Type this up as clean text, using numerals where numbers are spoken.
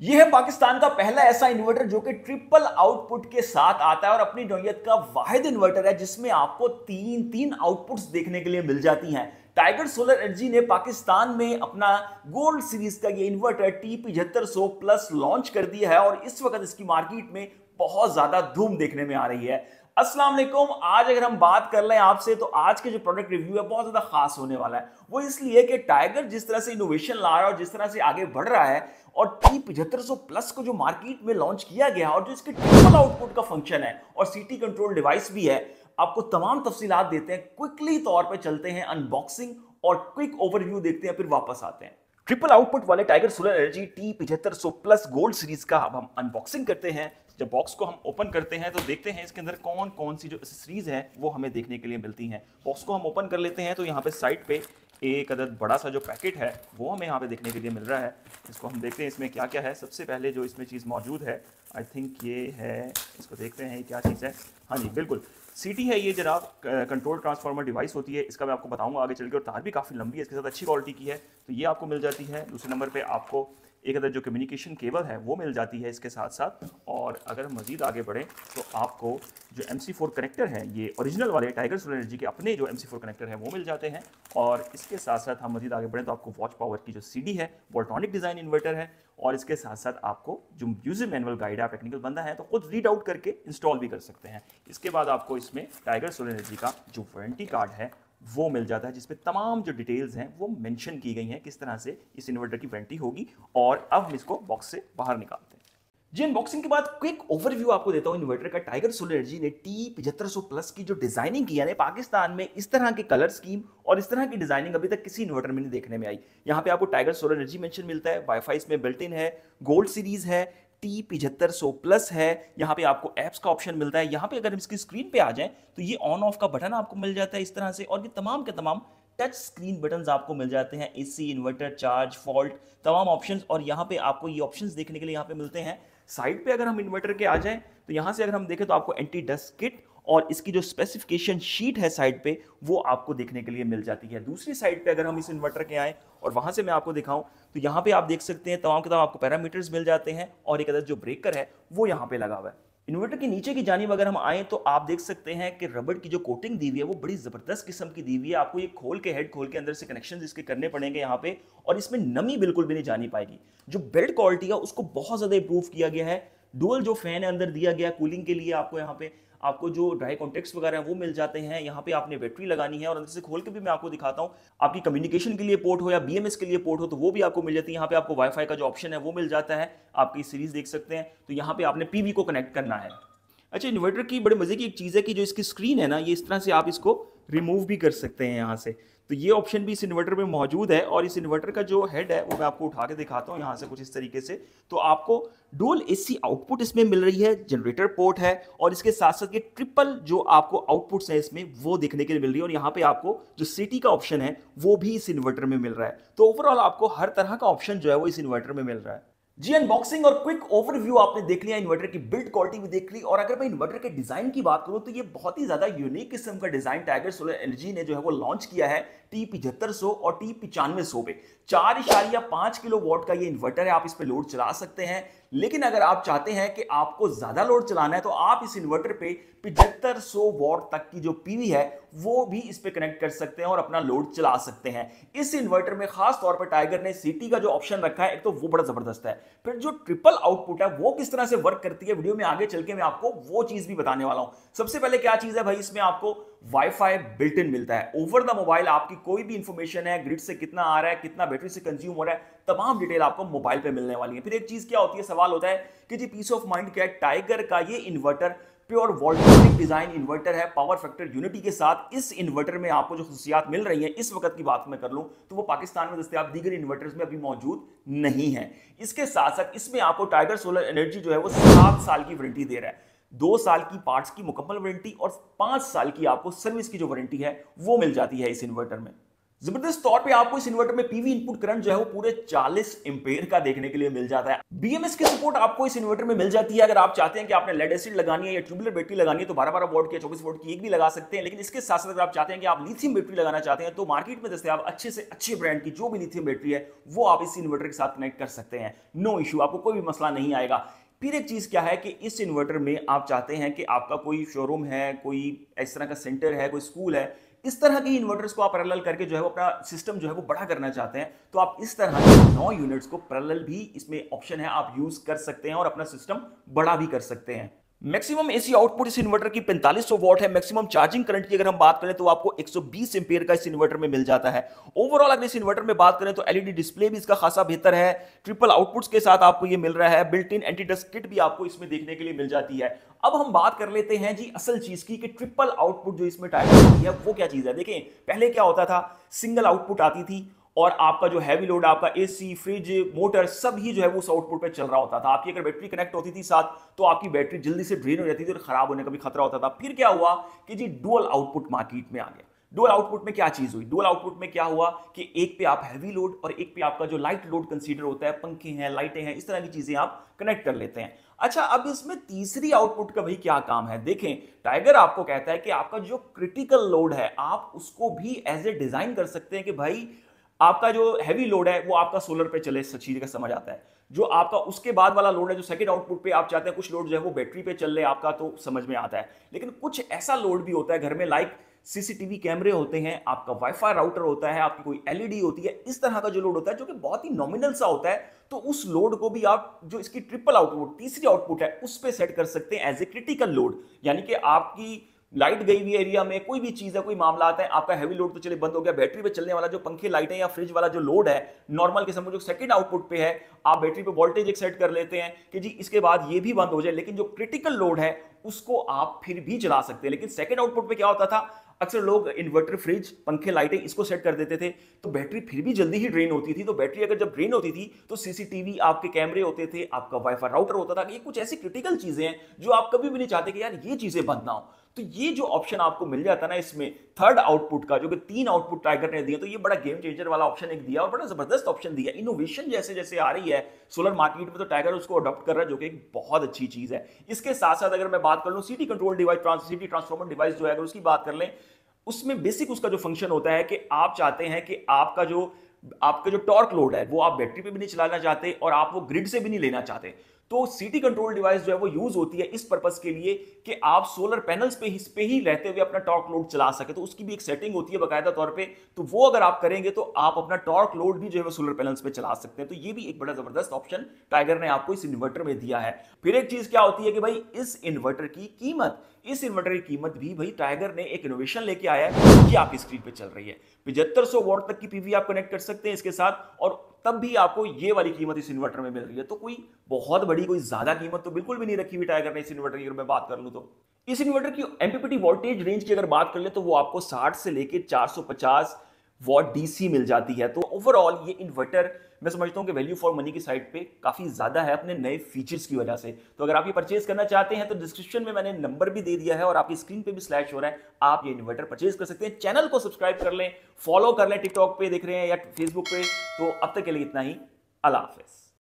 यह है पाकिस्तान का पहला ऐसा इन्वर्टर जो कि ट्रिपल आउटपुट के साथ आता है और अपनी नौयत का वाहिद इन्वर्टर है जिसमें आपको तीन तीन आउटपुट्स देखने के लिए मिल जाती हैं। टाइगर सोलर एनर्जी ने पाकिस्तान में अपना गोल्ड सीरीज का ये इन्वर्टर T7500 प्लस लॉन्च कर दिया है और इस वक्त इसकी मार्केट में बहुत ज्यादा धूम देखने में आ रही है। अस्सलाम वालेकुम। आज अगर हम बात कर लें आपसे तो आज के जो प्रोडक्ट रिव्यू है बहुत ज्यादा खास होने वाला है। वो इसलिए कि टाइगर जिस तरह से इनोवेशन ला रहा है और जिस तरह से आगे बढ़ रहा है और T7500 प्लस को जो मार्केट में लॉन्च किया गया और जो इसके ट्रिपल आउटपुट का फंक्शन है और सीटी कंट्रोल डिवाइस भी है, आपको तमाम तफसीलात देते हैं। क्विकली तौर पे चलते हैं, अनबॉक्सिंग और क्विक ओवरव्यू देखते हैं, फिर वापस आते हैं। ट्रिपल आउटपुट वाले tiger solar energy T7500 plus gold series का अब हम अनबॉक्सिंग करते हैं। जब बॉक्स को हम ओपन करते हैं तो देखते हैं इसके अंदर कौन कौन सी जो एक्सेसरीज है वो हमें देखने के लिए मिलती हैं। बॉक्स को हम ओपन कर लेते हैं तो यहाँ पे साइड पे एक अदद बड़ा सा जो पैकेट है वो हमें यहाँ पे देखने के लिए मिल रहा है। इसको हम देखते हैं इसमें क्या क्या है। सबसे पहले जो इसमें चीज़ मौजूद है, आई थिंक ये है, इसको देखते हैं ये क्या चीज़ है। हाँ जी बिल्कुल, सीटी है ये जनाब, कंट्रोल ट्रांसफार्मर डिवाइस होती है। इसका मैं आपको बताऊंगा आगे चल के, और तार भी काफ़ी लंबी है, इसके साथ अच्छी क्वालिटी की है, तो ये आपको मिल जाती है। दूसरे नंबर पे आपको एक अदर जो कम्युनिकेशन केबल है वो मिल जाती है इसके साथ साथ। और अगर हम मज़ीद आगे बढ़ें तो आपको जो MC4 कनेक्टर है, ये ओरिजिनल वाले टाइगर सोलर एनर्जी के अपने जो MC4 कनेक्टर हैं वो मिल जाते हैं। और इसके साथ साथ हम मज़ीद आगे बढ़ें तो आपको वॉच पावर की जो CD है, वोल्ट्रॉनिक डिज़ाइन इन्वर्टर है, और इसके साथ साथ आपको जो यूजर मैनुअल गाइड है, आप टेक्निकल बंदा है तो खुद रीड आउट करके इंस्टॉल भी कर सकते हैं। इसके बाद आपको इसमें टाइगर सोलर एनर्जी का जो वारंटी कार्ड है वो मिल जाता है, जिसमें तमाम जो डिटेल्स हैं वो मेंशन की गई हैं, किस तरह से इस इन्वर्टर की वारंटी होगी। और अब हम इसको बॉक्स से बाहर निकालते हैं। जी अनबॉक्सिंग के बाद क्विक ओवरव्यू आपको देता हूं इन्वर्टर का। टाइगर सोलर एनर्जी ने T7500 प्लस की जो डिजाइनिंग की है पाकिस्तान में, इस तरह के कलर स्कीम और इस तरह की डिजाइनिंग अभी तक किसी इन्वर्टर में नहीं देखने में आई। यहाँ पे आपको टाइगर सोलर एनर्जी मेंशन मिलता है, वाईफाई इसमें बिल्ट इन है, गोल्ड सीरीज है, T7500 प्लस है। यहाँ पे आपको एप्स का ऑप्शन मिलता है। यहाँ पे अगर हम इसकी स्क्रीन पे आ जाएं तो ये ऑन ऑफ का बटन आपको मिल जाता है इस तरह से, और ये तमाम के तमाम टच स्क्रीन बटन्स आपको मिल जाते हैं। AC, इन्वर्टर, चार्ज, फॉल्ट, तमाम ऑप्शंस। और यहाँ पे आपको ये ऑप्शंस देखने के लिए यहाँ पे मिलते हैं। साइड पे अगर हम इन्वर्टर के आ जाएं तो यहाँ से अगर हम देखें तो आपको एंटी डस्ट किट और इसकी जो स्पेसिफिकेशन शीट है साइड पे वो आपको देखने के लिए मिल जाती है। दूसरी साइड पे अगर हम इस इन्वर्टर के आए और वहां से मैं आपको दिखाऊं तो यहाँ पे आप देख सकते हैं तमाम के तमाम आपको पैरामीटर्स मिल जाते हैं, और एक अदर जो ब्रेकर है वो यहाँ पे लगा हुआ है। इन्वर्टर के नीचे की जानिब अगर हम आए तो आप देख सकते हैं कि रबड़ की जो कोटिंग दी हुई है वो बड़ी जबरदस्त किस्म की दी हुई है। आपको ये खोल के हेड खोल के अंदर से कनेक्शन इसके करने पड़ेंगे यहाँ पे, और इसमें नमी बिल्कुल भी नहीं जानी पाएगी। जो बिल्ड क्वालिटी है उसको बहुत ज्यादा इंप्रूव किया गया है। डुअल जो फैन है अंदर दिया गया कूलिंग के लिए, आपको यहाँ पे आपको जो ड्राई कॉन्टेक्ट्स वगैरह हैं वो मिल जाते हैं। यहाँ पे आपने बैटरी लगानी है, और अंदर से खोल के भी मैं आपको दिखाता हूँ। आपकी कम्युनिकेशन के लिए पोर्ट हो या BMS के लिए पोर्ट हो तो वो भी आपको मिल जाती है। यहाँ पे आपको वाईफाई का जो ऑप्शन है वो मिल जाता है। आपकी सीरीज देख सकते हैं, तो यहाँ पे आपने PV को कनेक्ट करना है। अच्छा, इन्वर्टर की बड़े मजे की एक चीज़ है कि जो इसकी स्क्रीन है ना, ये इस तरह से आप इसको रिमूव भी कर सकते हैं यहाँ से, तो ये ऑप्शन भी इस इन्वर्टर में मौजूद है। और इस इन्वर्टर का जो हेड है वो मैं आपको उठा के दिखाता हूँ यहाँ से कुछ इस तरीके से। तो आपको डुअल AC आउटपुट इसमें मिल रही है, जनरेटर पोर्ट है, और इसके साथ साथ ये ट्रिपल जो आपको आउटपुट्स है इसमें वो देखने के लिए मिल रही है। और यहाँ पे आपको जो सिटी का ऑप्शन है वो भी इस इन्वर्टर में मिल रहा है। तो ओवरऑल आपको हर तरह का ऑप्शन जो है वो इस इन्वर्टर में मिल रहा है। जी अनबॉक्सिंग और क्विक ओवरव्यू आपने देख लिया, इन्वर्टर की बिल्ड क्वालिटी भी देख ली। और अगर मैं इन्वर्टर के डिजाइन की बात करूं तो ये बहुत ही ज्यादा यूनिक किस्म का डिजाइन टाइगर सोलर एनर्जी ने जो है वो लॉन्च किया है T7500 और T9500 पे। 4.5 किलोवाट का ये इन्वर्टर है, आप इस पे लोड चला सकते हैं। लेकिन अगर आप चाहते हैं कि आपको ज्यादा लोड चलाना है तो आप इस इन्वर्टर पे 7500 वॉट तक की जो PV है वो भी इस पे कनेक्ट कर सकते हैं और अपना लोड चला सकते हैं। इस इन्वर्टर में खास तौर पर टाइगर ने सीटी का जो ऑप्शन रखा है, एक तो वो बड़ा जबरदस्त है, फिर जो ट्रिपल आउटपुट है वो किस तरह से वर्क करती है वीडियो में आगे चल के मैं आपको वो चीज भी बताने वाला हूं। सबसे पहले क्या चीज है भाई, इसमें आपको वाईफाई बिल्ट इन मिलता है। ओवर द मोबाइल आपकी कोई भी इंफॉर्मेशन है, ग्रिड से कितना आ रहा है, कितना बैटरी से कंज्यूम हो रहा है, तमाम डिटेल आपको मोबाइल पे मिलने वाली है। फिर एक चीज क्या होती है, सवाल होता है कि जी पीस ऑफ माइंड क्या है। टाइगर का ये inverter pure voltage design inverter है, पावर फैक्टर यूनिटी के साथ। इस इन्वर्टर में आपको जो खुशियात मिल रही हैं इस वक्त की बात मैं कर लूं तो वो पाकिस्तान में दस्तयाब दीगर इन्वर्टर्स में अभी मौजूद नहीं है। इसके साथ साथ इसमें आपको टाइगर सोलर एनर्जी जो है वो 7 साल की वारंटी दे रहा है। 2 साल की पार्ट्स की मुकम्मल वारंटी और 5 साल की आपको सर्विस की जो वारंटी है वो मिल जाती है इस इन्वर्टर में। जबरदस्त तौर पे आपको इस इन्वर्टर में पीवी इनपुट करंट जो है वो पूरे 40 एम्पेयर का देखने के लिए मिल जाता है। बीएमएस की सपोर्ट आपको इस इन्वर्टर में मिल जाती है। अगर आप चाहते हैं कि आपने लेड एसिड लगानी है या ट्यूबुलर बैटरी लगानी है तो 12-12 वोल्ट की 24 वोल्ट की एक भी लगा सकते हैं। लेकिन इसके साथ साथ अगर आप चाहते हैं कि आप लिथियम बैटरी लगाना चाहते हैं तो मार्केट में दस्तयाब अच्छे से अच्छे ब्रांड की जो भी लिथियम बैटरी है वो आप इस इन्वर्टर के साथ कनेक्ट कर सकते हैं। नो इश्यू, आपको कोई भी मसला नहीं आएगा। फिर एक चीज क्या है कि इस इन्वर्टर में आप चाहते हैं कि आपका कोई शोरूम है, कोई इस तरह का सेंटर है, कोई स्कूल है, इस तरह के इन्वर्टर्स को आप पैरेलल करके जो है वो अपना सिस्टम जो है वो बड़ा करना चाहते हैं तो आप इस तरह के 9 यूनिट्स को पैरेलल भी इसमें ऑप्शन है, आप यूज कर सकते हैं और अपना सिस्टम बड़ा भी कर सकते हैं। मैक्सिमम एसी आउटपुट इस इन्वर्टर की 4500 वॉट है। मैक्सिमम चार्जिंग करंट की अगर हम बात करें तो आपको 120 एम्पीयर का इस इन्वर्टर में मिल जाता है। ओवरऑल अगर इस इन्वर्टर में बात करें तो एलईडी डिस्प्ले भी इसका खासा बेहतर है। ट्रिपल आउटपुट्स के साथ आपको ये मिल रहा है। Built in anti dust kit भी आपको इसमें देखने के लिए मिल जाती है। अब हम बात कर लेते हैं जी असल चीज की कि ट्रिपल आउटपुट जो इसमें टाइगर है वो क्या चीज है। देखें पहले क्या होता था, सिंगल आउटपुट आती थी और आपका जो हैवी लोड, आपका एसी, फ्रिज, मोटर सब ही जो है वो उस आउटपुट पे चल रहा होता था। आपकी अगर बैटरी कनेक्ट होती थी साथ तो आपकी बैटरी जल्दी से ड्रेन हो जाती थी और खराब होने का भी खतरा होता था। फिर क्या हुआ कि जी डुअल आउटपुट मार्केट में आ गया। डुअल आउटपुट में क्या चीज हुई, डुअल आउटपुट में क्या हुआ कि एक पे आप हैवी लोड और एक पे आपका जो लाइट लोड कंसीडर होता है, पंखे हैं, लाइटें हैं, इस तरह की चीजें आप कनेक्ट कर लेते हैं। अच्छा, अब इसमें तीसरी आउटपुट का भाई क्या काम है। देखें टाइगर आपको कहता है कि आपका जो क्रिटिकल लोड है आप उसको भी एज ए डिजाइन कर सकते हैं कि भाई आपका जो हैवी लोड है वो आपका सोलर पे चले, सच्ची का समझ आता है। जो आपका उसके बाद वाला लोड है, जो सेकंड आउटपुट पे आप चाहते हैं कुछ लोड जो है वो बैटरी पे चल रहे आपका, तो समझ में आता है। लेकिन कुछ ऐसा लोड भी होता है घर में, लाइक सीसीटीवी कैमरे होते हैं, आपका वाईफाई राउटर होता है, आपकी कोई एलईडी होती है, इस तरह का जो लोड होता है जो कि बहुत ही नॉमिनल सा होता है, तो उस लोड को भी आप जो इसकी ट्रिपल आउटपुट तीसरी आउटपुट है उस पर सेट कर सकते हैं एज ए क्रिटिकल लोड। यानी कि आपकी लाइट गई हुई एरिया में कोई भी चीज है, कोई मामला आता है, आपका हैवी लोड तो चले बंद हो गया, बैटरी पे चलने वाला जो पंखे, लाइटें या फ्रिज वाला जो लोड है नॉर्मल के समझो सेकंड आउटपुट पे है, आप बैटरी पे वोल्टेज एक सेट कर लेते हैं कि जी इसके बाद ये भी बंद हो जाए, लेकिन जो क्रिटिकल लोड है उसको आप फिर भी चला सकते हैं। लेकिन सेकंड आउटपुट पे क्या होता था, अक्सर लोग इन्वर्टर, फ्रिज, पंखे, लाइटें इसको सेट कर देते थे तो बैटरी फिर भी जल्दी ही ड्रेन होती थी। तो बैटरी अगर जब ड्रेन होती थी तो सीसीटीवी, आपके कैमरे होते थे, आपका वाईफाई राउटर होता था। ये कुछ ऐसी क्रिटिकल चीजें हैं जो आप कभी भी नहीं चाहते कि यार ये चीजें बंद ना हो। तो ये जो ऑप्शन आपको मिल जाता ना इसमें थर्ड आउटपुट का, जो कि 3 आउटपुट टाइगर ने दिए, तो ये बड़ा गेम चेंजर वाला ऑप्शन एक दिया और बड़ा जबरदस्त ऑप्शन दिया। इनोवेशन जैसे जैसे आ रही है सोलर मार्केट में तो टाइगर उसको अडॉप्ट कर रहा है, जो कि एक बहुत अच्छी चीज है। इसके साथ साथ अगर मैं बात कर लूं city control device, city transformer device जो है अगर उसकी बात कर लें, उसमें बेसिक उसका जो फंक्शन होता है कि आप चाहते हैं कि आपका जो टॉर्क लोड है वो आप बैटरी पे भी नहीं चलाना चाहते और आप वो ग्रिड से भी नहीं लेना चाहते, तो सिटी कंट्रोल डिवाइस जो है वो यूज होती है इस पर्पस के लिए कि आप सोलर पैनल्स पे ही रहते हुए अपना टॉर्क लोड चला सके। तो उसकी भी एक सेटिंग होती है बाकायदा तौर पे, तो वो अगर आप करेंगे तो आप अपना टॉर्क लोड भी जो है वो सोलर पैनल्स पे चला सकते हैं। तो ये भी एक बड़ा जबरदस्त ऑप्शन टाइगर ने आपको इस इन्वर्टर में दिया है। फिर एक चीज क्या होती है कि भाई इस इन्वर्टर की कीमत भी भाई टाइगर ने एक इनोवेशन लेके आया है कि आपकी स्क्रीन पे चल रही है। 7500 वॉट तक की पीवी आप कनेक्ट कर सकते हैं इसके साथ, और तब भी आपको ये वाली कीमत इस इन्वर्टर में मिल रही है। तो कोई बहुत बड़ी, कोई ज्यादा कीमत तो बिल्कुल भी नहीं रखी हुई टाइगर ने इस इन्वर्टर की। अगर मैं बात कर लूं तो इस इन्वर्टर की एमपीपीटी वोल्टेज रेंज की अगर बात कर ले तो वो आपको 60 से लेके 450 वॉट डीसी मिल जाती है। तो ओवरऑल ये इन्वर्टर मैं समझता हूं कि वैल्यू फॉर मनी की साइड पे काफी ज्यादा है अपने नए फीचर्स की वजह से। तो अगर आप ये परचेज करना चाहते हैं तो डिस्क्रिप्शन में मैंने नंबर भी दे दिया है और आपकी स्क्रीन पे भी स्लैश हो रहा है, आप ये इन्वर्टर परचेज कर सकते हैं। चैनल को सब्सक्राइब कर लें, फॉलो कर लें, टिकटॉक पे देख रहे हैं या फेसबुक पे। तो अब तक के लिए इतना ही, अल्लाह हाफिज।